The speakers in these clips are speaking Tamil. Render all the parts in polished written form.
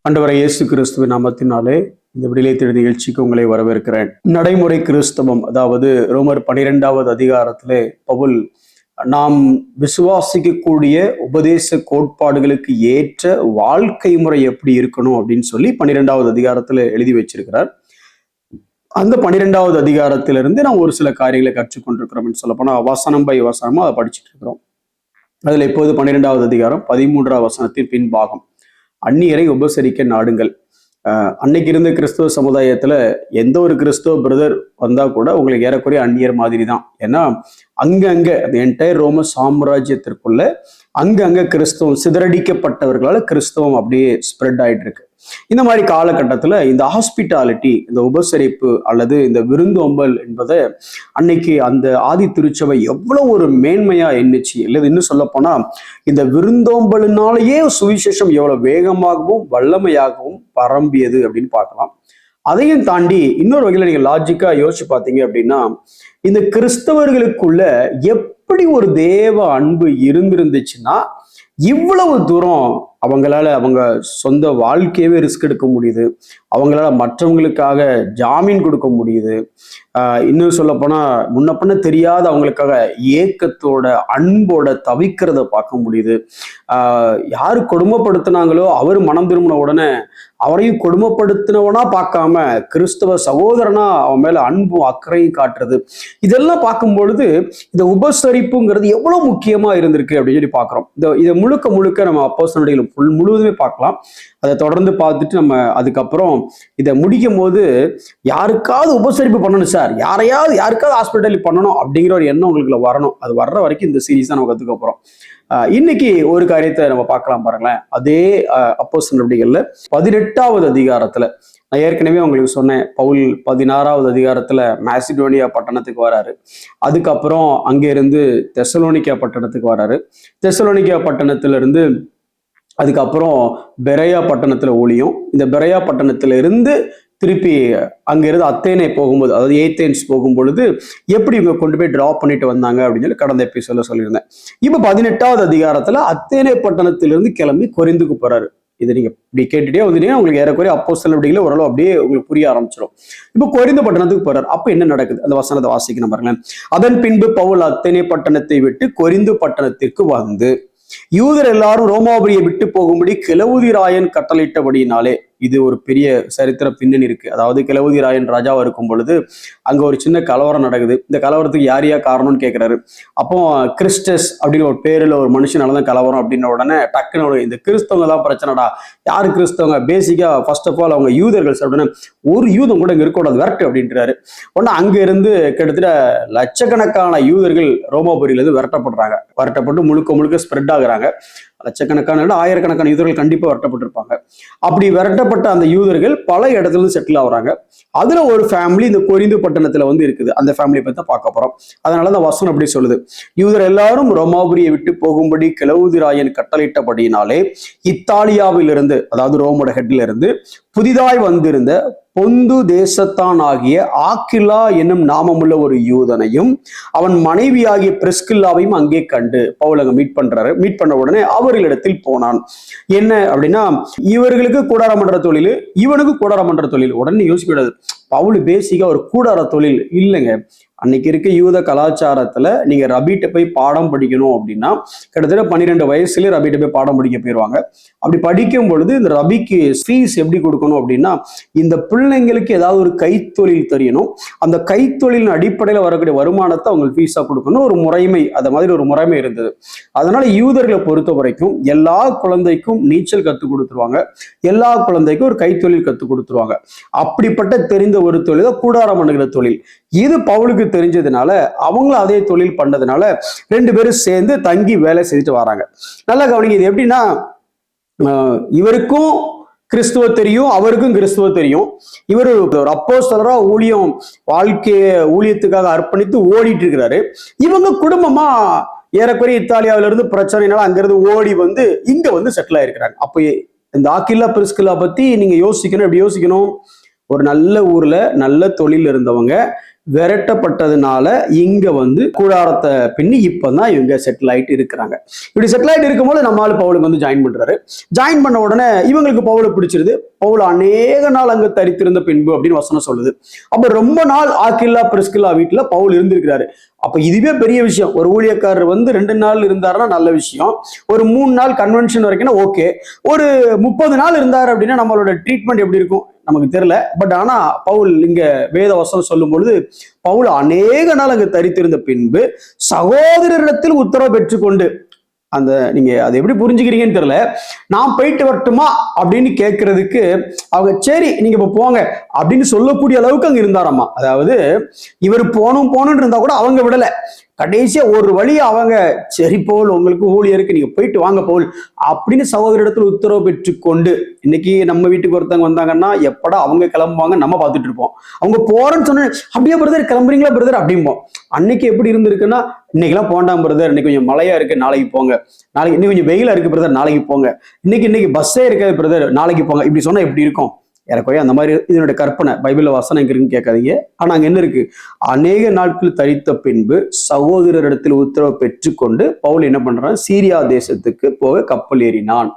ஆண்டவரை இயேசு கிறிஸ்துவின் நாமத்தினாலே இந்த விடுதலை தேடல் நிகழ்ச்சிக்கு உங்களை வரவேற்கிறேன். நடைமுறை கிறிஸ்தவம், அதாவது ரோமர் 12வது அதிகாரத்திலே பவுல் நாம் விசுவாசிக்கக்கூடிய உபதேச கோட்பாடுகளுக்கு ஏற்ற வாழ்க்கை முறை எப்படி இருக்கணும் அப்படின்னு சொல்லி 12வது அதிகாரத்துல எழுதி வச்சிருக்கிறார். அந்த 12வது அதிகாரத்திலிருந்து நாம் ஒரு சில காரியங்களை கற்றுக்கொண்டிருக்கிறோம். சொல்ல போனா வசனம் பை வசனமா அதை படிச்சுட்டு இருக்கிறோம். அதுல இப்போது 12வது அதிகாரம் 13வது வசனத்தின் பின்பாகம், அந்நியரை உபசரிக்க நாடுங்கள். அன்னைக்கு இருந்த கிறிஸ்துவ சமுதாயத்துல எந்த ஒரு கிறிஸ்துவ பிரதர் வந்தா கூட உங்களுக்கு ஏறக்குறைய அந்நியர் மாதிரி தான். ஏன்னா அங்கங்க அந்த என்டையர் ரோம சாம்ராஜ்யத்திற்குள்ள அங்கங்க கிறிஸ்தவம் சிதறடிக்கப்பட்டவர்களால கிறிஸ்தவம் அப்படியே ஸ்ப்ரெட் ஆயிட்டு இருக்கு. இந்த மாதிரி காலகட்டத்துல இந்த ஹாஸ்பிட்டாலிட்டி, இந்த உபசரிப்பு அல்லது இந்த விருந்தோம்பல் என்பதை அன்னைக்கு அந்த ஆதி திருச்சபை எவ்வளவு ஒரு மேன்மையா எண்ணிச்சு. இல்லை இன்னும் சொல்ல போனா இந்த விருந்தோம்பலினாலேயே சுவிசேஷம் எவ்வளவு வேகமாகவும் வல்லமையாகவும் பரம்பியது அப்படின்னு பார்க்கலாம். அதையும் தாண்டி இன்னொரு வகையில நீங்க லாஜிக்கா யோசிச்சு பார்த்தீங்க அப்படின்னா, இந்த கிறிஸ்தவர்களுக்குள்ள எப்படி ஒரு தேவ அன்பு இருந்திருந்துச்சுன்னா இவ்வளவு தூரம் அவங்களால அவங்க சொந்த வாழ்க்கையவே ரிஸ்க் எடுக்க முடியுது, அவங்களால மற்றவங்களுக்காக ஜாமீன் கொடுக்க முடியுது. இன்னும் சொல்ல போனா முன்ன பண்ண தெரியாத அவங்களுக்காக ஏக்கத்தோட அன்போட தவிக்கிறத பார்க்க முடியுது. யாரு கொடுமைப்படுத்தினாங்களோ அவர் மனம் திரும்பின உடனே அவரையும் கொடுமைப்படுத்தினவனா பார்க்காம கிறிஸ்தவ சகோதரனா அவன் மேல அன்பும் அக்கறையும் காட்டுறது, இதெல்லாம் பார்க்கும் பொழுது இந்த உபசரிப்புங்கிறது எவ்வளவு முக்கியமா இருந்திருக்கு அப்படின்னு சொல்லி பார்க்கிறோம். இதை முழுக்க முழுக்க நம்ம அப்போஸ்தலர்கள் முழுவதுமே பார்க்கலாம். அதை தொடர்ந்து பார்த்துட்டு நம்ம அதுக்கப்புறம் இதை முடிக்கும் போது யாருக்காவது உபசரிப்பு பண்ணணும் சார், யாருக்காவது ஹாஸ்பிட்டல் பண்ணணும் அப்படிங்கிற ஒரு எண்ணம் உங்களுக்குள்ள வரணும். அது வர்ற வரைக்கும் இந்த சீரீஸ் தான் நம்ம கத்துக்க போறோம். இன்னைக்கு ஒரு காரியத்தை நம்ம பார்க்கலாம் பாருங்களேன். அதே அப்போஸ்தலர் நடவடிக்கைகள்ல 18வது அதிகாரத்துல நான் ஏற்கனவே உங்களுக்கு சொன்னேன், பவுல் 16வது அதிகாரத்துல மாசிடோனியா பட்டணத்துக்கு வராரு. அதுக்கப்புறம் அங்கிருந்து தெசலோனிக்கா பட்டணத்துக்கு வராரு. தெசலோனிக்கா பட்டணத்துல இருந்து அதுக்கப்புறம் பெரையா பட்டணத்துல ஊழியம். இந்த பெரையா பட்டணத்துல இருந்து திருப்பி அங்கிருந்து அத்தேனை போகும்போது, அதாவது ஏத்தேன்ஸ் போகும் பொழுது எப்படி இவங்க கொண்டு போய் டிராப் பண்ணிட்டு வந்தாங்க அப்படின்னு சொல்லி கடந்த எபிசோட்ல சொல்லியிருந்தேன். இப்ப 18வது அதிகாரத்துல அத்தேனை பட்டணத்திலிருந்து கிளம்பி கொரிந்துக்கு போறாரு. இதை நீங்க இப்படி கேட்டுட்டே வந்துட்டீங்கன்னா உங்களுக்கு ஏறக்குறைய அப்போஸ்தலர் நடவடிக்கையில ஓரளவு அப்படியே உங்களுக்கு புரிய ஆரம்பிச்சிடும். இப்போ கொரிந்து பட்டணத்துக்கு போறாரு. அப்ப என்ன நடக்குது அந்த வசனத்தை வாசிக்கணும் பாருங்களேன். அதன் பின்பு பவுல் அத்தேனை பட்டணத்தை விட்டு கொரிந்து பட்டணத்திற்கு வந்து யூதர் எல்லாரும் ரோமாபுரியை விட்டு போகும்படி கிலவுதிராயன் கட்டளையிட்டபடினாலே, இது ஒரு பெரிய சரித்திர பின்னணி இருக்கு. அதாவது கிலவுதிராயன் ராஜாவா இருக்கும் பொழுது அங்க ஒரு சின்ன கலவரம் நடக்குது. இந்த கலவரத்துக்கு யார் காரணம்னு கேட்கிறாரு. அப்போ கிறிஸ்டஸ் அப்படின்னு ஒரு பேருல ஒரு மனுஷனாலதான் கலவரம் அப்படின்ன உடனே டக்குன்னு இந்த கிறிஸ்தவங்க தான் பிரச்சனைடா. யாரு கிறிஸ்தவங்க? பேசிக்கா ஃபர்ஸ்ட் ஆஃப் ஆல் அவங்க யூதர்கள். அப்படின்னு ஒரு யூதம் கூட இங்க இருக்கக்கூடாது, விரட்டு அப்படின்றாரு. உடனே அங்க இருந்து கிட்டத்தட்ட லட்சக்கணக்கான யூதர்கள் ரோமாபுரியில இருந்து விரட்டப்பட்டு முழுக்க முழுக்க ஸ்ப்ரெட் ஆகுறாங்க. லட்சக்கணக்கான ஆயிரக்கணக்கான யூதர்கள் கண்டிப்பா விரட்டப்பட்டிருப்பாங்க. அப்படி விரட்டப்பட்ட அந்த யூதர்கள் பல இடத்துல இருந்து செட்டில் ஆகுறாங்க. அதுல ஒரு ஃபேமிலி இந்த கொரிந்து பட்டணத்துல வந்து இருக்குது. அந்த ஃபேமிலியை பத்தி பார்க்க போறோம். அதனால அந்த வசனம் அப்படி சொல்லுது, யூதர் எல்லாரும் ரோமாபுரியை விட்டு போகும்படி கிலவுதிராயன் கட்டளையிட்டபடினாலே இத்தாலியாவில் இருந்து, அதாவது ரோமோட ஹெட்ல இருந்து புதிதாய் வந்திருந்த பொந்து தேசத்தான் ஆகிய ஆக்கிலா என்னும் நாமமுள்ள ஒரு யூதனையும் அவன் மனைவியாகிய பிரிஸ்கில்லாவையும் அங்கே கண்டு பவுல் அங்க மீட் பண்ண உடனே அவர்களிடத்தில் போனான். என்ன அப்படின்னா, இவர்களுக்கு கூடாரம் பண்ற தொழில், இவனுக்கு கூடாரம் பண்ற தொழில். உடனே யோசிக்கூடாது, பவுல் பேசிக்கா ஒரு கூடார தொழில் இல்லைங்க. அன்னைக்கு இருக்க யூத கலாச்சாரத்துல நீங்க ரபிட்ட போய் பாடம் படிக்கணும் அப்படின்னா கிட்டத்தட்ட 12 வயசுல ரபிட்ட போய் பாடம் படிக்க போயிருவாங்க. அப்படி படிக்கும் பொழுது இந்த ரபிக்கு ஃபீஸ் எப்படி கொடுக்கணும் அப்படின்னா, இந்த பிள்ளைங்களுக்கு ஏதாவது ஒரு கைத்தொழில் தெரியணும், அந்த கைத்தொழிலின் அடிப்படையில வரக்கூடிய வருமானத்தை அவங்களுக்கு ஃபீஸா கொடுக்கணும், ஒரு முறைமை. அது மாதிரி ஒரு முறைமை இருந்தது. அதனால யூதர்களை பொறுத்த வரைக்கும் எல்லா குழந்தைக்கும் நீச்சல் கற்றுக் கொடுத்துருவாங்க, எல்லா குழந்தைக்கும் ஒரு கைத்தொழில் கற்றுக் கொடுத்துருவாங்க. அப்படிப்பட்ட தெரிந்த ஒரு தொழில் தான் கூடாரம் பண்ணுகிற தொழில். இது பவுலுக்கு தெரிஞ்சதுனால அவங்களும் அதே தொழில் பண்ணதுனால 2 பேரும் சேர்ந்து தங்கி வேலை செஞ்சுட்டு வராங்க. நல்லா கவனிங்க, இது எப்படின்னா, இவருக்கும் கிறிஸ்துவ தெரியும், அவருக்கும் கிறிஸ்துவ தெரியும். இவர் ஒரு அப்போஸ்தலரா ஊழியத்துக்காக அர்ப்பணித்து ஓடிட்டு இருக்கிறாரு. இவங்க குடும்பமா ஏறக்குறைய இத்தாலியாவில இருந்து பிரச்சனைனால அங்கிருந்து ஓடி வந்து இங்க வந்து செட்டில் ஆயிருக்கிறாங்க. அப்போ இந்த ஆக்கில்லா பிரிஸ்கில்லா பத்தி நீங்க யோசிக்கணும். எப்படி யோசிக்கணும்? ஒரு நல்ல ஊர்ல நல்ல தொழில் இருந்தவங்க விரட்டப்பட்டதுனால இங்க வந்து கூடாரத்தை பின்னி இப்பதான் இவங்க செட்டில் ஆயிட்டு இருக்கிறாங்க. இப்படி செட்டில் ஆயிட்டு இருக்கும்போது நம்மளால பவுலுக்கு வந்து ஜாயின் பண்றாரு. ஜாயின் பண்ண உடனே இவங்களுக்கு பவுலை பிடிச்சிருது. பவுல் அநேக நாள் அங்க தரித்திருந்த பின்பு அப்படின்னு வசனம் சொல்லுது. அப்ப ரொம்ப நாள் ஆக்கில்லா பிரிஸ்கில்லா வீட்டுல பவுல் இருந்திருக்கிறாரு. அப்ப இதுவே பெரிய விஷயம். ஒரு ஊழியக்காரர் வந்து 2 நாள் இருந்தாருன்னா நல்ல விஷயம். ஒரு 3 நாள் கன்வென்ஷன் வரைக்கும் ஓகே. ஒரு 30 நாள் இருந்தாரு அப்படின்னா நம்மளோட ட்ரீட்மெண்ட் எப்படி இருக்கும் நமக்கு தெரியல. பட் ஆனா பவுல் இங்க வேத வசனம் சொல்லும் பொழுது பவுல் அநேக நாள் அங்கு தரித்திருந்த பின்பு சகோதரரிடத்தில் உத்தரவு பெற்றுக்கொண்டு, அந்த நீங்க அதை எப்படி புரிஞ்சுக்கிறீங்கன்னு தெரியல, நான் போயிட்டு வரட்டுமா அப்படின்னு கேட்கறதுக்கு அவங்க சரி நீங்க இப்ப போங்க அப்படின்னு சொல்லக்கூடிய அளவுக்கு அங்க இருந்தாராமா. அதாவது இவர் போகணும்னு இருந்தா கூட அவங்க விடல. கடைசியா ஒரு வழி அவங்க சரி பவுல் உங்களுக்கு ஊழியருக்கு நீங்க போயிட்டு வாங்க பவுல் அப்படின்னு சகோதரிடத்தில் உத்தரவு பெற்றுக்கொண்டு, இன்னைக்கு நம்ம வீட்டுக்கு ஒருத்தவங்க வந்தாங்கன்னா எப்படா அவங்க கிளம்புவாங்க நம்ம பார்த்துட்டு இருப்போம். அவங்க போறேன்னு சொன்ன அப்படியே பிரதர் கிளம்புறீங்களா பிரதர் அப்படிம்போம். அன்னைக்கு எப்படி இருந்திருக்குன்னா, இன்னைக்கெல்லாம் போண்டாம் பிரதர், இன்னைக்கு கொஞ்சம் மழையா இருக்கு நாளைக்கு போங்க, நாளைக்கு இன்னைக்கு கொஞ்சம் வெயிலா இருக்கு பிரதர் நாளைக்கு போங்க, இன்னைக்கு பஸ்ஸே இருக்காது பிரதர் நாளைக்கு போங்க, இப்படி சொன்னா எப்படி இருக்கும்? எனக்குரிய அந்த மாதிரி இதனுடைய கற்பனை. பைபிள்ல வசனம் எங்க இருக்குன்னு கேட்காதீங்க. ஆனா அங்க என்ன இருக்கு? அநேக நாட்கள் தரித்த பின்பு சகோதரரிடத்தில் உத்தரவு பெற்றுக்கொண்டு பவுல் என்ன பண்றான், சீரியா தேசத்துக்கு போக கப்பல் ஏறினான்.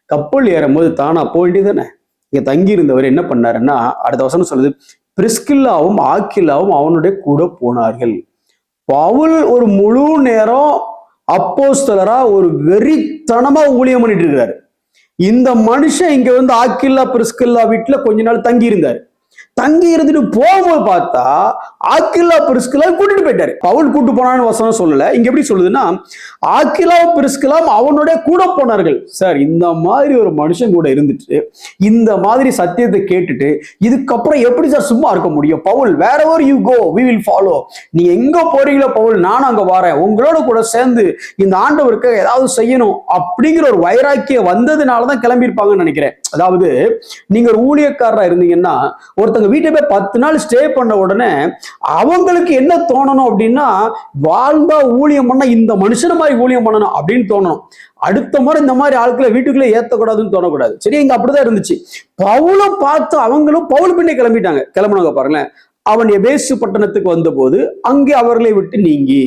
கப்பல் ஏறும்போது தானா போயிட்டு தானே இங்க தங்கி இருந்தவர் என்ன பண்ணாருன்னா, அடுத்த வசனம் சொல்லுது, பிரிஸ்கில்லாவும் ஆக்கில்லாவும் அவனுடைய கூட போனார்கள். பவுல் ஒரு முழு நேரம் அப்போஸ்தலரா ஒரு வெறித்தனமா ஊழியம் பண்ணிட்டு இருக்கிறாரு. இந்த மனுஷன் இங்க வந்து ஆக்கில்லா பிரிஸ்கில்லா வீட்டுல கொஞ்ச நாள் தங்கி இருந்தாரு. தங்கி இருந்துட்டு போகும்போது பார்த்தா ஆக்கில்லா பிரிஸ்கில்லா கூட்டிட்டு போயிட்டாரு. பவுல் கூட்டு போனான்னு வசனம் சொல்லல. இங்க எப்படி சொல்லுதுன்னா, ஆக்கில்லா பிரிஸ்கில்லா அவனுடைய கூட போனார்கள். சார், இந்த மாதிரி ஒரு மனுஷன் கூட இருந்துட்டு இந்த மாதிரி சத்தியத்தை கேட்டுட்டு இதுக்கப்புறம் எப்படி சார் சும்மா இருக்க முடியும்? Pavul wherever you go we will follow. நீ எங்க போறீங்களோ பவுல் நானும் அங்க வரேன், உங்களோட கூட சேர்ந்து இந்த ஆண்டவருக்கு ஏதாவது செய்யணும் அப்படிங்கிற ஒரு வைராக்கியம் வந்ததுனாலதான் கிளம்பியிருப்பாங்கன்னு நினைக்கிறேன். அதாவது நீங்க ஒரு ஊழியக்காரரா இருந்தீங்கன்னா ஒருத்தங்க வீட்டை போய் 10 நாள் ஸ்டே பண்ண உடனே அவங்களுக்கு என்ன தோணணும் அப்படின்னா, வாழ்ந்தா ஊழியம் பண்ண இந்த மனுஷன மாதிரி ஊழியம் பண்ணணும் அப்படின்னு தோணணும். அடுத்த முறை இந்த மாதிரி ஆட்களை வீட்டுக்குள்ளே ஏத்தக்கூடாதுன்னு தோணக்கூடாது. சரி, இங்க அப்படிதான் இருந்துச்சு. பவுலும் பார்த்து அவங்களும் பவுல் பின்னே கிளம்பினாங்க பாருங்களேன். அவன் எபேசு பட்டணத்துக்கு வந்த போது அங்கே அவர்களை விட்டு நீங்கி,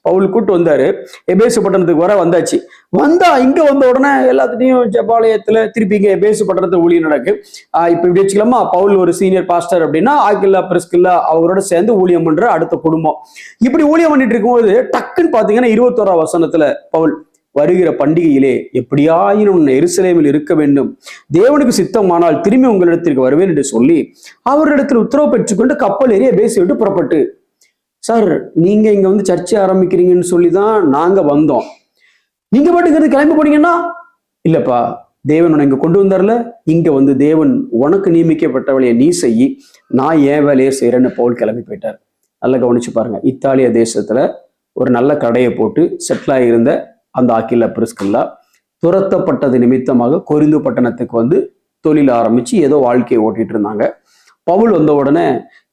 பவுல் கூட்டு வந்தாரு, எபேசு பட்டணத்துக்கு வந்தாச்சு. வந்தா இங்க வந்த உடனே எல்லாத்தையும் ஜெபாலயத்துல திருப்பி இங்க எபேசு பட்டணத்துல ஊழியம் நடக்கு. இப்ப இப்படி வச்சுக்கலாமா, பவுல் ஒரு சீனியர் பாஸ்டர் அப்படின்னா ஆக்கில்லா பிரிஸ்கில்லா அவரோட சேர்ந்து ஊழியம் பண்ற அடுத்த குடும்பம். இப்படி ஊழியம் பண்ணிட்டு இருக்கும்போது டக்குன்னு பாத்தீங்கன்னா 21ஆம் வசனத்துல பவுல், வருகிற பண்டிகையிலே எப்படியாயினும் எருசலேமில் இருக்க வேண்டும், தேவனுக்கு சித்தமானால் திரும்பி உங்களிடத்திற்கு வருவேன் என்று சொல்லி அவரிடத்தில் உத்தரவு பெற்றுக்கொண்டு கப்பல் ஏறி எபேசு விட்டு புறப்பட்டு, சார் நீங்க இங்க வந்து சர்ச்சை ஆரம்பிக்கிறீங்கன்னு சொல்லிதான் நாங்க வந்தோம், நீங்க பாட்டுக்கிறது கிளம்பி போனீங்கன்னா, இல்லப்பா தேவன் உன்னை இங்க கொண்டு வந்தார்ல, இங்க வந்து தேவன் உனக்கு நியமிக்கப்பட்ட வேலையை நீ செய்யி, நான் என் வேலையை செய்யறேன்னு பவுல் கிளம்பி போயிட்டார். நல்லா கவனிச்சு பாருங்க. இத்தாலிய தேசத்துல ஒரு நல்ல கடையை போட்டு செட்டில் ஆகியிருந்த அந்த ஆக்கில்லா பிரிஸ்கில்லா துரத்தப்பட்டது நிமித்தமாக கொரிந்து பட்டணத்துக்கு வந்து தொழில் ஆரம்பிச்சு ஏதோ வாழ்க்கையை ஓட்டிட்டு இருந்தாங்க. பவுல் வந்த உடனே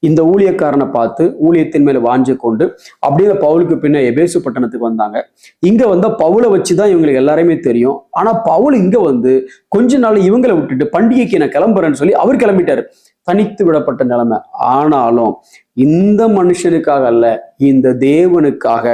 இந்த ஊழியக்காரனை பார்த்து ஊழியத்தின் மேல வாஞ்ச கொண்டு அப்படியே பவுலுக்கு பின்ன எபேசு பட்டணத்துக்கு வந்தாங்க. இங்க வந்த பவுலை வச்சுதான் இவங்களுக்கு எல்லாருமே தெரியும். ஆனா பவுல் இங்க வந்து கொஞ்ச நாள் இவங்களை விட்டுட்டு பண்டிகைக்கு நான் கிளம்புறேன்னு சொல்லி அவர் கிளம்பிட்டாரு. தனித்து விடப்பட்ட நிலைமை. ஆனாலும் இந்த மனுஷனுக்காக அல்ல, இந்த தேவனுக்காக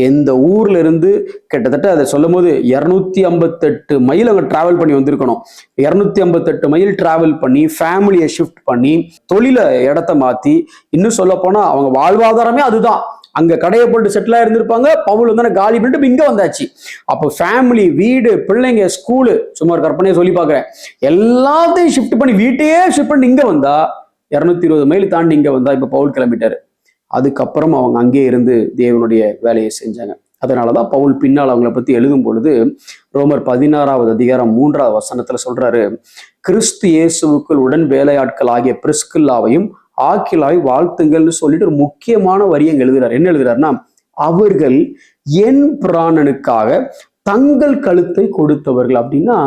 எந்த ஊர்ல இருந்து கிட்டத்தட்ட அதை சொல்லும் போது 258 மைல் அங்க டிராவல் பண்ணி வந்திருக்கணும். 258 மைல் டிராவல் பண்ணி ஃபேமிலியை ஷிஃப்ட் பண்ணி தொழில இடத்த மாத்தி, இன்னும் சொல்ல போனா அவங்க வாழ்வாதாரமே அதுதான். அங்க கடையை போட்டு செட்டிலா இருந்திருப்பாங்க. பவுல் வந்து காலி பண்ணிட்டு இங்க வந்தாச்சு. அப்போ ஃபேமிலி, வீடு, பிள்ளைங்க, ஸ்கூலு, சும்மா கற்பனையை சொல்லி பாக்குறேன், எல்லாத்தையும் ஷிஃப்ட் பண்ணி வீட்டையே ஷிஃப்ட் பண்ணி இங்க வந்தா 220 மைல் தாண்டி இங்க வந்தா இப்ப பவுல் கிளம்பிட்டாரு. அதுக்கப்புறம் அவங்க அங்கே இருந்து தேவனுடைய வேலையை செஞ்சாங்க. அதனாலதான் பவுல் பின்னால் அவங்களை பத்தி எழுதும் பொழுது ரோமர் 16ஆவது அதிகாரம் 3ஆவது வசனத்துல சொல்றாரு, கிறிஸ்து இயேசுவுக்குள் உடன் வேலையாட்கள் ஆகிய பிரிஸ்கில்லாவையும் ஆக்கிலாவை வாழ்த்துங்கள்னு சொல்லிட்டு ஒரு முக்கியமான வரியை எழுதுறாரு. என்ன எழுதுறாருன்னா, அவர்கள் என் பிராணனுக்காக தங்கள் கழுத்தை கொடுத்தவர்கள். அப்படின்னா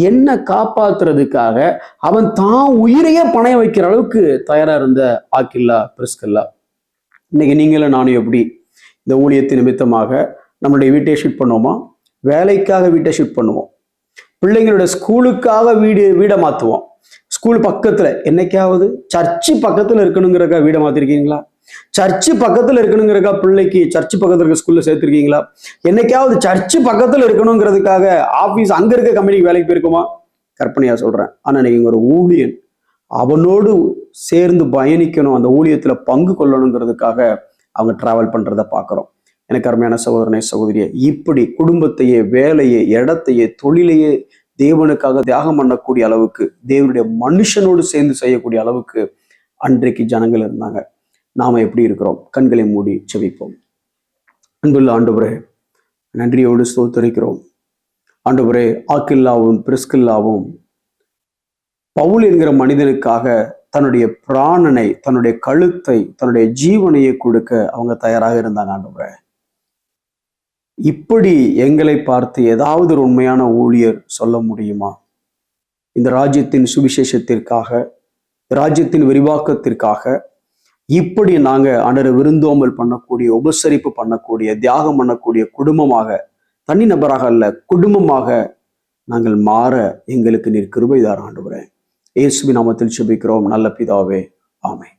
என்ன காப்பாத்துறதுக்காக அவன் தான் உயிரையே பணைய வைக்கிற அளவுக்கு தயாரா இருந்த ஆக்கில்லா பிரிஸ்கில்லா. இன்னைக்கு நீங்களும் நானும் எப்படி இந்த ஊழியத்தின் நிமித்தமாக நம்மளுடைய வீட்டை ஷிஃப்ட் பண்ணுவோமா? வேலைக்காக வீட்டை ஷிஃப்ட் பண்ணுவோம். பிள்ளைங்களோட ஸ்கூலுக்காக வீடை மாற்றுவோம். ஸ்கூல் பக்கத்துல, என்னைக்காவது சர்ச்சு பக்கத்துல இருக்கணுங்கிறக்கா வீடை மாத்திருக்கீங்களா? சர்ச்சு பக்கத்துல இருக்கணுங்கிறக்கா பிள்ளைக்கு சர்ச்சு பக்கத்துல இருக்க ஸ்கூல்ல சேர்த்திருக்கீங்களா? என்னைக்காவது சர்ச்சு பக்கத்துல இருக்கணுங்கிறதுக்காக ஆபீஸ் அங்க இருக்க கம்பெனிக்கு வேலைக்கு போயிருக்குமா? கற்பனையா சொல்றேன். ஆனா நீங்க ஒரு ஊழியன், அவனோடு சேர்ந்து பயணிக்கணும், அந்த ஊழியத்துல பங்கு கொள்ளணுங்கிறதுக்காக அவங்க டிராவல் பண்றத பாக்குறோம். எனக்கு அருமையான சகோதரனே சகோதரியே, இப்படி குடும்பத்தையே, வேலையை, இடத்தையே, தொழிலையே தேவனுக்காக தியாகம் பண்ணக்கூடிய அளவுக்கு, தேவனுடைய மனுஷனோடு சேர்ந்து செய்யக்கூடிய அளவுக்கு அன்றைக்கு ஜனங்கள் இருந்தாங்க. நாம எப்படி இருக்கிறோம்? கண்களை மூடி செபிப்போம். அன்புள்ள ஆண்டவரே, நன்றியோடு ஸ்தோத்திரிக்கிறோம். ஆண்டவரே, ஆக்கில்லாவும் பிரிஸ்கில்லாவும் பவுல் என்கிற மனிதனுக்காக தன்னுடைய பிராணனை, தன்னுடைய கழுத்தை, தன்னுடைய ஜீவனையை கொடுக்க அவங்க தயாராக இருந்தாங்க. ஆண்டவரே, இப்படி எங்களை பார்த்து ஏதாவது ஒரு உண்மையான ஊழியர் சொல்ல முடியுமா? இந்த ராஜ்யத்தின் சுவிசேஷத்திற்காக, ராஜ்யத்தின் விரிவாக்கத்திற்காக இப்படி நாங்க அன்றரை விருந்தோம்பல் பண்ணக்கூடிய, உபசரிப்பு பண்ணக்கூடிய, தியாகம் பண்ணக்கூடிய குடும்பமாக, தனி நபராக அல்ல, குடும்பமாக நாங்கள் மாற எங்களுக்கு நீர் கிருபை தாரும் ஆண்டவரே. இயேசுவின் நாமத்தில் ஜெபிக்கிறோம் நல்ல பிதாவே, ஆமென்.